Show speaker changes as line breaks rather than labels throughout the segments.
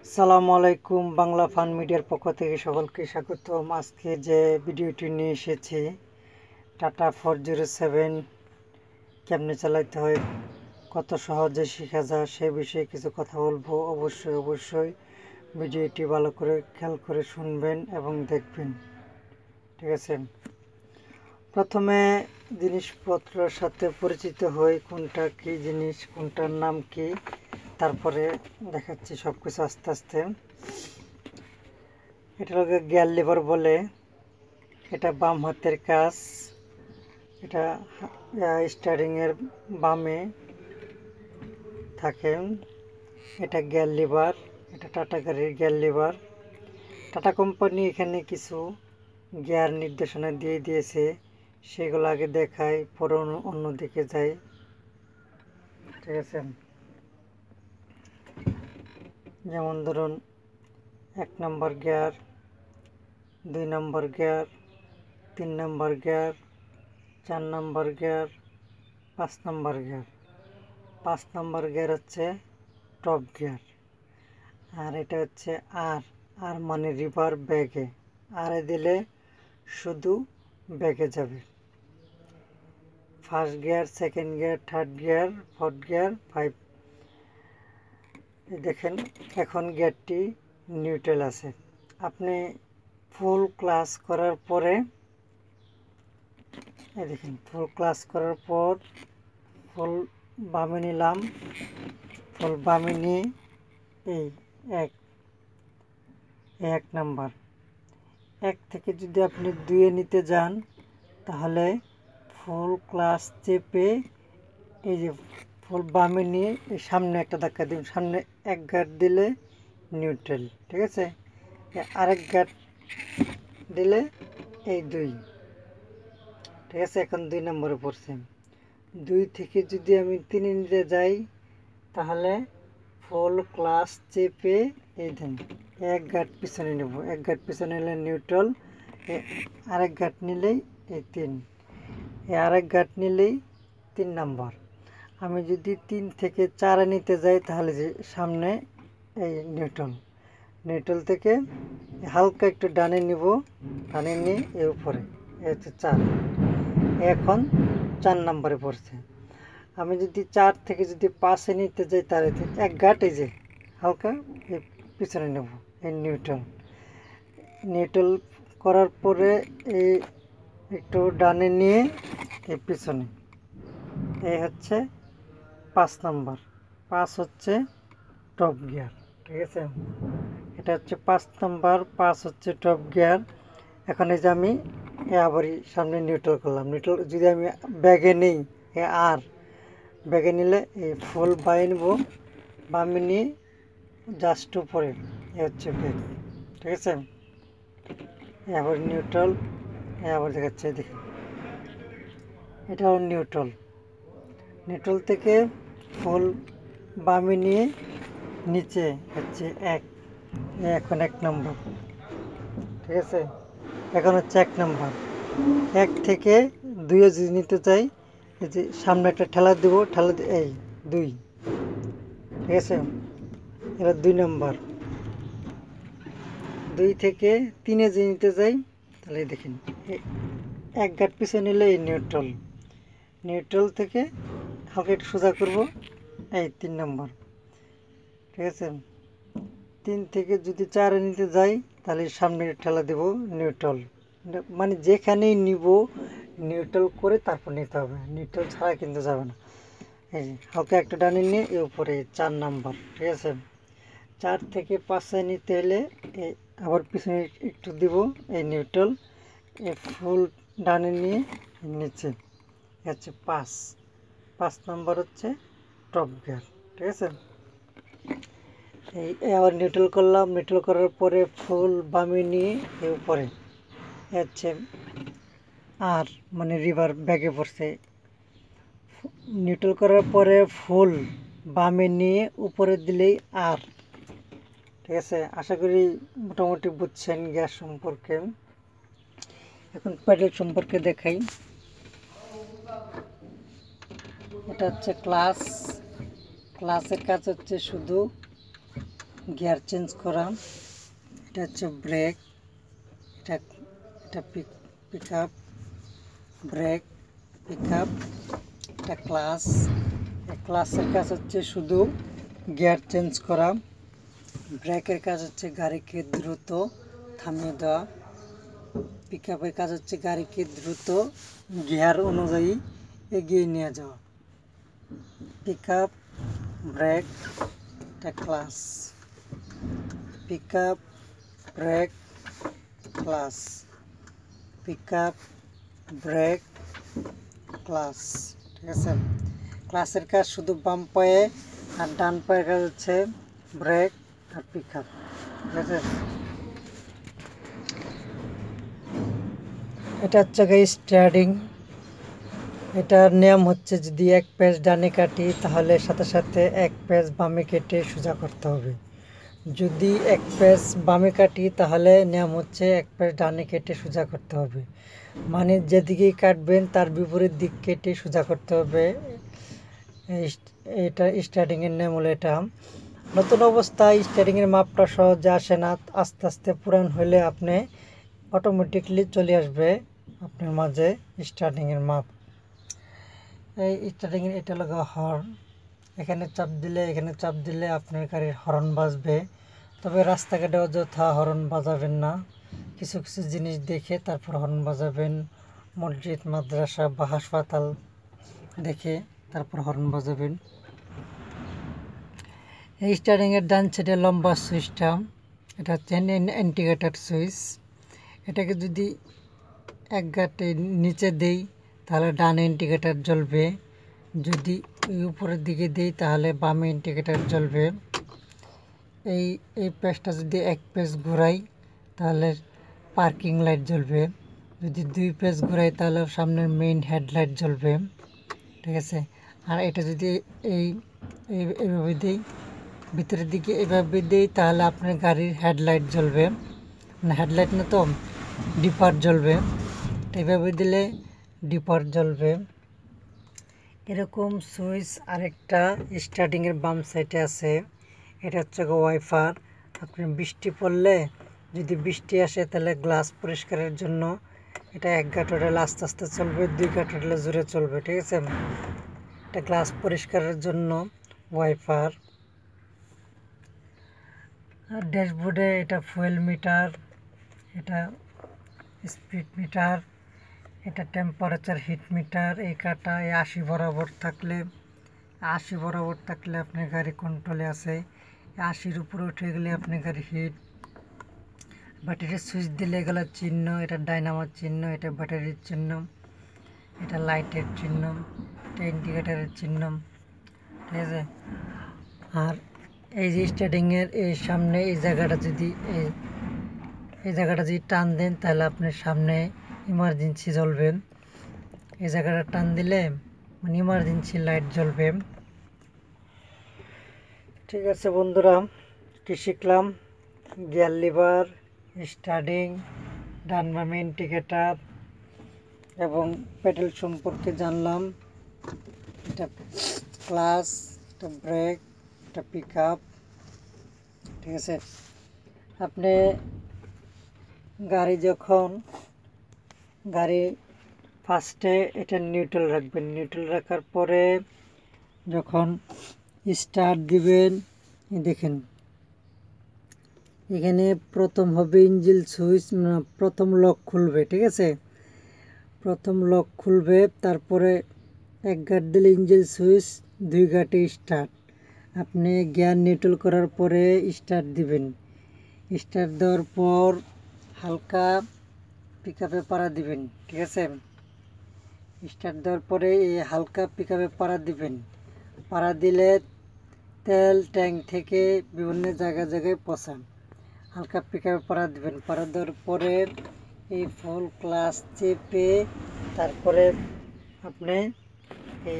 আসসালামু আলাইকুম। বাংলা ফান মিডিয়ার পক্ষ থেকে সকলকে স্বাগতম। আজকে যে ভিডিওটি নিয়ে এসেছি, টাটা 407 কেমনে চালাতে হয়, কত সহজে শেখা যায় সে বিষয়ে কিছু কথা বলবো। অবশ্যই ভিডিওটি ভালো করে খেয়াল করে শুনবেন এবং দেখবেন, ঠিক আছে। প্রথমে জিনিসপত্রের সাথে পরিচিত হই, কোনটা কি জিনিস, কোনটার নাম কি, তারপরে দেখাচ্ছি সব কিছু আস্তে আস্তে। এটা হলো গিয়ার লিভার বলে, এটা বাম হাতের কাজ, এটা স্টারিংয়ের বামে থাকে। এটা গিয়ার লিভার, এটা টাটা গাড়ির গিয়ার লিভার। টাটা কোম্পানি এখানে কিছু গিয়ার নির্দেশনা দিয়ে দিয়েছে, সেগুলো আগে দেখায়, পরে অন্যদিকে যায়, ঠিক আছে। যেমন ধরুন 1 নম্বর গিয়ার, 2 নম্বর গিয়ার, 3 নম্বর গিয়ার, 4 নম্বর গিয়ার, 5 নম্বর গিয়ার। 5 নম্বর গিয়ার হচ্ছে টপ গিয়ার। আর এটা হচ্ছে আর মানে রিভার ব্যাগে, আরে দিলে শুধু ব্যাগে যাবে। First gear, second gear, third gear, fourth gear, 5। দেখেন এখন গিয়ারটি নিউট্রাল আছে। আপনি ফুল ক্লাস করার পরে, এই দেখেন ফুল ক্লাস করার পর ফুল বামে নিলাম, ফুল বামে নিয়ে এই এক নাম্বার, 1 থেকে যদি আপনি 2-এ নিতে যান, তাহলে ফুল ক্লাস চেপে এই যে ফুল বামে নিয়ে এই সামনে একটা ধাক্কা দিন, সামনে 1 গাঁট দিলে নিউট্রাল, ঠিক আছে। আরেক গাঁট দিলে এই 2, ঠিক আছে। এখন 2 নম্বরে পড়ছে। 2 থেকে যদি আমি 3-এ নিতে যাই, তাহলে ফুল ক্লাস চেপে এই দেন 1 গাঁট পিছনে নেব, 1 গাঁট পিছনে নিলে নিউট্রাল, আরেক গাঁট নিলেই এই 3, আরেক গাঁট নিলেই 3 নম্বর। আমি যদি 3 থেকে 4-এ নিতে যাই, তাহলে যে সামনে এই নিউট্রাল থেকে হালকা একটু ডানে নিব, ডানে নিয়ে এর উপরে, এই হচ্ছে 4। এখন 4 নম্বরে পড়ছে। আমি যদি 4 থেকে যদি 5-এ নিতে যাই, তাহলে 1 গাঁট এই যে হালকা এই পিছনে নেব, এই নিউট্রাল করার পরে এই একটু ডানে নিয়ে এই পিছনে, এই হচ্ছে 5 নম্বর। 5 হচ্ছে টপ গিয়ার, ঠিক আছে। এটা হচ্ছে 5 নম্বর, 5 হচ্ছে টপ গিয়ার। এখন এই যে আমি আবারই সামনে নিউট্রাল করলাম। নিউট্রাল যদি আমি ব্যাগে নেই, আর ব্যাগে নিলে এই ফুল বাইয়ে নেব, বামে নিয়ে জাস্ট উপরে, এ হচ্ছে ব্যাগ, ঠিক আছে। আবার নিউট্রাল, আবার দেখাচ্ছে, দেখুন এটা হলো নিউট্রাল থেকে ফুল বামে নিয়ে নিচে হচ্ছে 1, এখন 1 নম্বর, ঠিক আছে। এখন হচ্ছে 1 নম্বর। 1 থেকে 2-এ যদি নিতে চাই, এই যে সামনে একটা ঠেলা দেবো, এই 2, ঠিক আছে। এবার 2 নম্বর। 2 থেকে 3-এ যদি নিতে যাই, তাহলে দেখেন 1 গাঁট পিছনে নিলে এই নিউট্রাল থেকে হালকা একটু সোজা করবো, এই 3 নম্বর, ঠিক আছে। 3 থেকে যদি 4-এ নিতে যাই, তাহলে সামনে ঠেলা দেব নিউট্রাল, মানে যেখানেই নিব নিউট্রাল করে তারপর নিতে হবে, নিউট্রাল ছাড়া কিন্তু যাবে না। এই যে হালকা একটা ডানে নিয়ে এর উপরে 4 নম্বর, ঠিক আছে। 4 থেকে 5-এ নিতে হলে এই আবার পিছনে একটু দিব, এই নিউট্রাল, এই ফুল ডানে নিয়ে নিচে, হচ্ছে 5 নম্বর হচ্ছে টপ গিয়ার, ঠিক আছে। এই আবার নিউট্রাল করলাম, নিউট্রাল করার পরে ফুল বামে নিয়ে এর উপরে হচ্ছে আর মানে রিভার ব্যাগে পড়ছে। নিউট্রাল করার পরে ফুল বামে নিয়ে উপরে দিলেই আর, ঠিক আছে। আশা করি মোটামুটি বুঝছেন গ্যাস সম্পর্কে। এখন প্যাডেল সম্পর্কে দেখাই। এটা হচ্ছে ক্লাসের কাজ হচ্ছে শুধু গিয়ার চেঞ্জ করা, এটা হচ্ছে ব্রেক, এটা এটা pick up, break, pick up, এটা ক্লাস। ক্লাসের কাজ হচ্ছে শুধু গিয়ার চেঞ্জ করা, ব্রেকের কাজ হচ্ছে গাড়িকে দ্রুত থামিয়ে দেওয়া, পিক আপের কাজ হচ্ছে গাড়িকে দ্রুত গিয়ার অনুযায়ী এগিয়ে নিয়ে যাওয়া। পিক আপ, ব্রেক, এটা class, pick up, break, class, pick up, break, class. ঠিক আছে, ক্লাসের কাজ শুধু বাম পায়ে, আর ডান পায়ের কাজ হচ্ছে ব্রেক আর পিক আপ। ঠিক আছে, এটা হচ্ছে স্টিয়ারিং। এটার নিয়ম হচ্ছে যদি এক পেজ ডানে কাটি তাহলে সাথে সাথে এক পেজ বামে কেটে সোজা করতে হবে। যদি এক পেজ বামে কাটি তাহলে নিয়ম হচ্ছে এক পেজ ডানে কেটে সোজা করতে হবে, মানে যেদিকেই কাটবেন তার বিপরীত দিক কেটে সোজা করতে হবে। এটা স্টার্টিংয়ের নিয়ম হলো এটা। নতুন অবস্থায় স্টার্টিংয়ের মাপটা সহজে আসে না, আস্তে আস্তে পুরান হলে আপনি অটোমেটিকলি চলে আসবে আপনার মাঝে স্টার্টিংয়ের মাপ। এই স্টার্টিংয়ের এটা লাগা হর্ন, এখানে চাপ দিলে আপনার গাড়ির হর্ন বাজবে। তবে রাস্তাঘাটে অযথা হর্ন বাজাবেন না, কিছু কিছু জিনিস দেখে তারপর হর্ন বাজাবেন। মসজিদ, মাদ্রাসা বা হাসপাতাল দেখে তারপর হর্ন বাজাবেন। এই স্টার্টিংয়ের ডান সাইডে লম্বা সুইচটা, এটা হচ্ছে ইন্ডিকেটর সুইচ। এটাকে যদি এক গাঁটে নিচে দেই তাহলে ডান ইন্ডিকেটর জ্বলবে, যদি উপরের দিকে দেই তাহলে বামে ইন্ডিকেটর জ্বলবে। এই পেজটা যদি এক পেজ ঘোরাই তাহলে পার্কিং লাইট জ্বলবে, যদি দুই পেজ ঘোরাই তাহলে সামনের মেইন হেডলাইট জ্বলবে। ঠিক আছে, আর এটা যদি এইভাবে দিই, ভিতরের দিকে এইভাবে দিই তাহলে আপনার গাড়ির হেডলাইট জ্বলবে, মানে হেডলাইট না তো ডিপার জ্বলবে। এইভাবে দিলে ডিপার জ্বলবে। এরকম সুইচ আরেকটা স্টার্টিংয়ের বাম সাইডে আছে, এটা হচ্ছে ওয়াইপার। আপনি বৃষ্টি পড়লে যদি বৃষ্টি আসে তাহলে গ্লাস পরিষ্কারের জন্য এটা এক ঘাট হোটেলে আস্তে আস্তে চলবে, দুই ঘাট হোটেলে জোরে চলবে। ঠিক আছে, এটা গ্লাস পরিষ্কারের জন্য ওয়াইপার। আর ড্যাশবোর্ডে এটা ফুয়েল মিটার, এটা স্পিড মিটার, এটা টেম্পারেচার হিট মিটার। এই কাটা 80 বরাবর থাকলে আপনার গাড়ি কন্ট্রোলে আছে, 80-র উপরে উঠে গেলে আপনার গাড়ি হিট। ব্যাটারির সুইচ দিলে এগুলো চিহ্ন, এটা ডাইনামোর চিহ্ন, এটা ব্যাটারির চিহ্ন, এটা লাইটের চিহ্ন, এটা ইন্ডিকেটারের চিহ্ন। ঠিক আছে, আর এই যে স্টার্টিংয়ের এই সামনে এই জায়গাটা যদি টান দেন তাহলে আপনার সামনে ইমার্জেন্সি জ্বলবে। এই জায়গাটা টান দিলে মানে ইমার্জেন্সি লাইট জ্বলবে। ঠিক আছে বন্ধুরা, কি শিখলাম? গিয়ার লিভার, স্টার্টিং, ডান বামে ইন্ডিকেটার এবং পেডেল সম্পর্কে জানলাম। এটা ক্লাস, এটা ব্রেক, এটা পিক আপ। ঠিক আছে, আপনি গাড়ি ফার্স্টে এটা নিউট্রাল রাখবেন, নিউট্রাল রাখার পরে যখন স্টার্ট দিবেন দেখেন এখানে প্রথম হবে ইঞ্জিন সুইচ, প্রথম লক খুলবে। ঠিক আছে, প্রথম লক খুলবে, তারপরে এক গাঁট দিলে ইঞ্জিন সুইচ, দুই গাঁটে স্টার্ট। আপনি গিয়ার নিউট্রাল করার পরে স্টার্ট দিবেন, স্টার্ট দেওয়ার পর হালকা পিক আপে পাড়া দিবেন। ঠিক আছে, স্টার্ট দেওয়ার পরে এই হালকা পিক আপে পাড়া দিবেন। পাড়া দিলে তেল ট্যাঙ্ক থেকে বিভিন্ন জায়গায় পচান, হালকা পিক আপে পাড়া দিবেন। পাড়া দেওয়ার পরে এই ফুল ক্লাচ চেপে তারপরে আপনি এই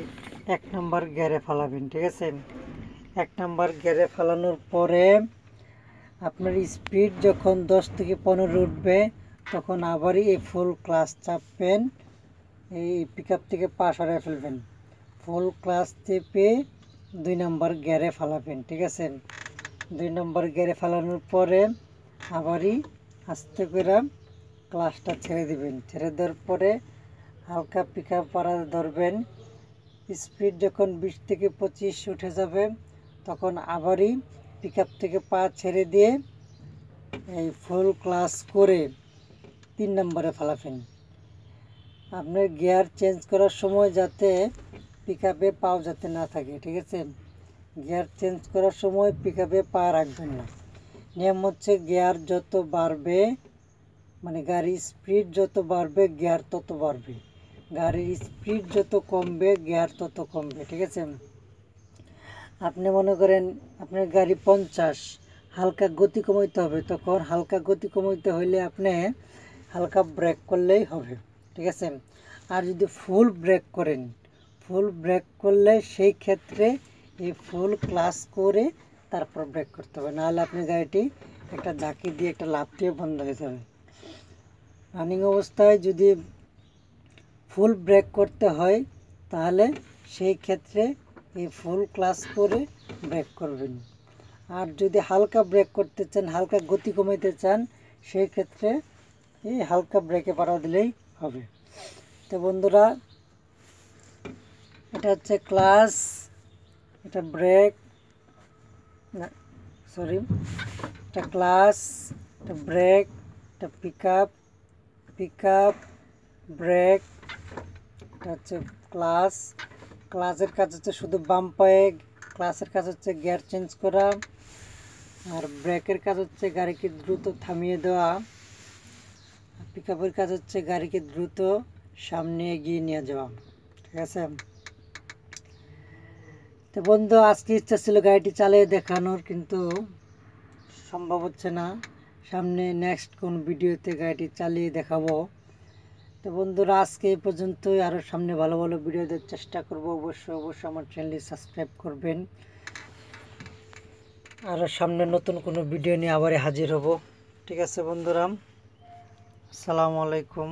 1 নম্বর গিয়ারে ফালাবেন। ঠিক আছে, 1 নম্বর গিয়ারে ফালানোর পরে আপনার স্পিড যখন 10 থেকে 15 উঠবে তখন আবারই এই ফুল ক্লাচ চাপবেন, এই পিক আপ থেকে পা সরাই ফেলবেন, ফুল ক্লাচ চেপে 2 নম্বর গিয়ারে ফালাবেন। ঠিক আছে, 2 নম্বর গিয়ারে ফেলানোর পরে আবারই আস্তে করে ক্লাসটা ছেড়ে দিবেন। ছেড়ে দেওয়ার পরে হালকা পিক আপ ধরবেন। স্পিড যখন 20 থেকে 25 উঠে যাবে তখন আবারই পিক আপ থেকে পা ছেড়ে দিয়ে এই ফুল ক্লাস করে 3 নম্বরে ফেলাবেন। আপনার গিয়ার চেঞ্জ করার সময় যাতে পিক আপে পাও যাতে না থাকে, ঠিক আছে? গিয়ার চেঞ্জ করার সময় পিক আপে পা রাখবেন না। নিয়ম হচ্ছে গিয়ার যত বাড়বে, মানে গাড়ির স্পিড যত বাড়বে গিয়ার তত বাড়বে, গাড়ির স্পিড যত কমবে গিয়ার তত কমবে, ঠিক আছে? আপনি মনে করেন আপনার গাড়ি 50, হালকা গতি কমাইতে হবে, তখন হালকা গতি কমাইতে হইলে আপনি হালকা ব্রেক করলেই হবে, ঠিক আছে? আর যদি ফুল ব্রেক করেন, ফুল ব্রেক করলে সেই ক্ষেত্রে এই ফুল ক্লাস করে তারপর ব্রেক করতে হবে, নাহলে আপনি গাড়িটি একটা ঝাঁকি দিয়ে একটা লাফ দিয়ে বন্ধ হয়ে যাবে। রানিং অবস্থায় যদি ফুল ব্রেক করতে হয় তাহলে সেই ক্ষেত্রে এই ফুল ক্লাস করে ব্রেক করবেন। আর যদি হালকা ব্রেক করতে চান, হালকা গতি কমাইতে চান, সেই ক্ষেত্রে এই হালকা ব্রেকে পাড়া দিলেই হবে। তো বন্ধুরা, এটা হচ্ছে ক্লাস, এটা ব্রেক, না সরি, এটা ক্লাস, এটা ব্রেক, এটা পিক আপ, ব্রেক, এটা হচ্ছে ক্লাস। ক্লাসের কাজ হচ্ছে শুধু বাম পায়ে, ক্লাসের কাজ হচ্ছে গিয়ার চেঞ্জ করা, আর ব্রেকের কাজ হচ্ছে গাড়িকে দ্রুত থামিয়ে দেওয়া, পিক আপের কাজ হচ্ছে গাড়িকে দ্রুত সামনে এগিয়ে নিয়ে যাওয়া, ঠিক আছে? তো বন্ধু, আজকে ইচ্ছা ছিল গাড়িটি চালিয়ে দেখানোর, কিন্তু সম্ভব হচ্ছে না। সামনে নেক্সট কোন ভিডিওতে গাড়িটি চালিয়ে দেখাবো। তো বন্ধুরা, আজকে এই পর্যন্তই। আরও সামনে ভালো ভালো ভিডিও দেওয়ার চেষ্টা করব। অবশ্যই আমার চ্যানেলটি সাবস্ক্রাইব করবেন। আরও সামনে নতুন কোনো ভিডিও নিয়ে আবার হাজির হব, ঠিক আছে বন্ধুরা? আসসালামু আলাইকুম।